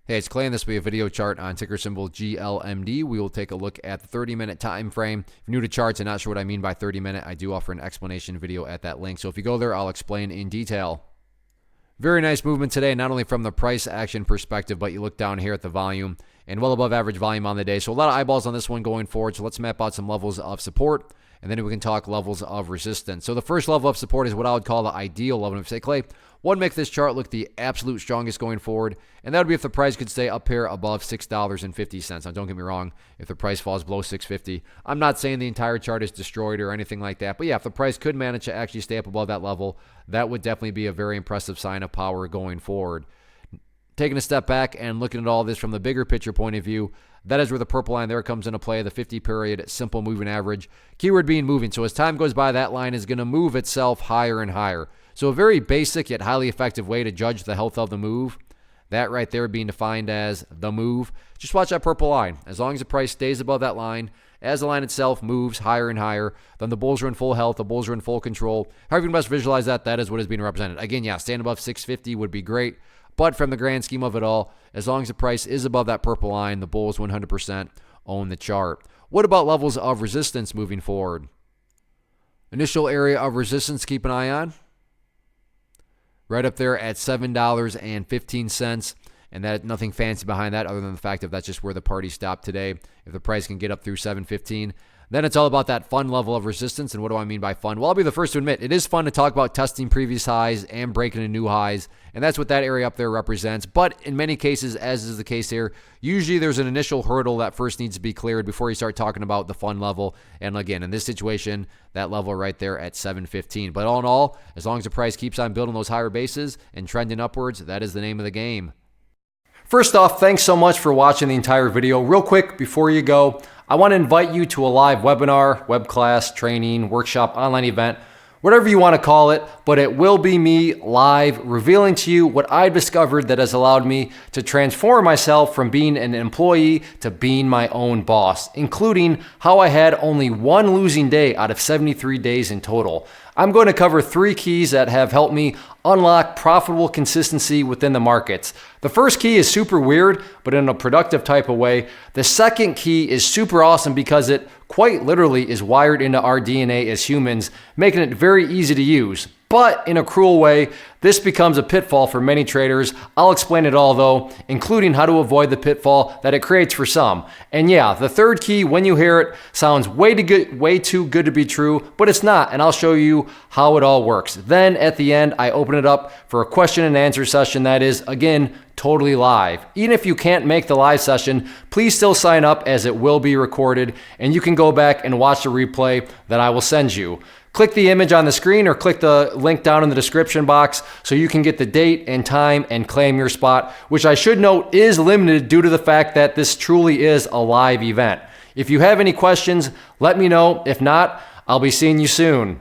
Hey, it's Clay, and this will be a video chart on ticker symbol GLMD. We will take a look at the 30-minute time frame. If you're new to charts and not sure what I mean by 30-minute, I do offer an explanation video at that link. So if you go there, I'll explain in detail. Very nice movement today, not only from the price action perspective, but you look down here at the volume and well above average volume on the day. So a lot of eyeballs on this one going forward. So let's map out some levels of support, and then we can talk levels of resistance. So the first level of support is what I would call the ideal level. If you say, Clay, what would make this chart look the absolute strongest going forward? And that would be if the price could stay up here above $6.50. Now, don't get me wrong. If the price falls below $6.50, I'm not saying the entire chart is destroyed or anything like that. But yeah, if the price could manage to actually stay up above that level, that would definitely be a very impressive sign of power going forward. Taking a step back and looking at all this from the bigger picture point of view, that is where the purple line there comes into play, the 50-period simple moving average. Keyword being moving. So as time goes by, that line is going to move itself higher and higher. So a very basic yet highly effective way to judge the health of the move, that right there being defined as the move. Just watch that purple line. As long as the price stays above that line, as the line itself moves higher and higher, then the bulls are in full health, the bulls are in full control. However you can best visualize that, that is what is being represented. Again, yeah, staying above 650 would be great. But from the grand scheme of it all, as long as the price is above that purple line, the bulls 100% own the chart. What about levels of resistance moving forward? Initial area of resistance, keep an eye on. Right up there at $7.15. And that nothing fancy behind that other than the fact that that's just where the party stopped today. If the price can get up through $7.15, then it's all about that fun level of resistance. And what do I mean by fun? Well, I'll be the first to admit, it is fun to talk about testing previous highs and breaking into new highs. And that's what that area up there represents. But in many cases, as is the case here, usually there's an initial hurdle that first needs to be cleared before you start talking about the fun level. And again, in this situation, that level right there at $7.15. But all in all, as long as the price keeps on building those higher bases and trending upwards, that is the name of the game. First off, thanks so much for watching the entire video. Real quick, before you go, I want to invite you to a live webinar, web class, training, workshop, online event, whatever you want to call it, but it will be me live revealing to you what I've discovered that has allowed me to transform myself from being an employee to being my own boss, including how I had only one losing day out of 73 days in total. I'm going to cover 3 keys that have helped me unlock profitable consistency within the markets. The first key is super weird, but in a productive type of way. The second key is super awesome because it quite literally is wired into our DNA as humans, making it very easy to use. But in a cruel way, this becomes a pitfall for many traders. I'll explain it all though, including how to avoid the pitfall that it creates for some. And yeah, the third key, when you hear it, sounds way too good to be true, but it's not, and I'll show you how it all works. Then at the end, I open it up for a question and answer session that is, again, totally live. Even if you can't make the live session, please still sign up as it will be recorded, and you can go back and watch the replay that I will send you. Click the image on the screen or click the link down in the description box so you can get the date and time and claim your spot, which I should note is limited due to the fact that this truly is a live event. If you have any questions, let me know. If not, I'll be seeing you soon.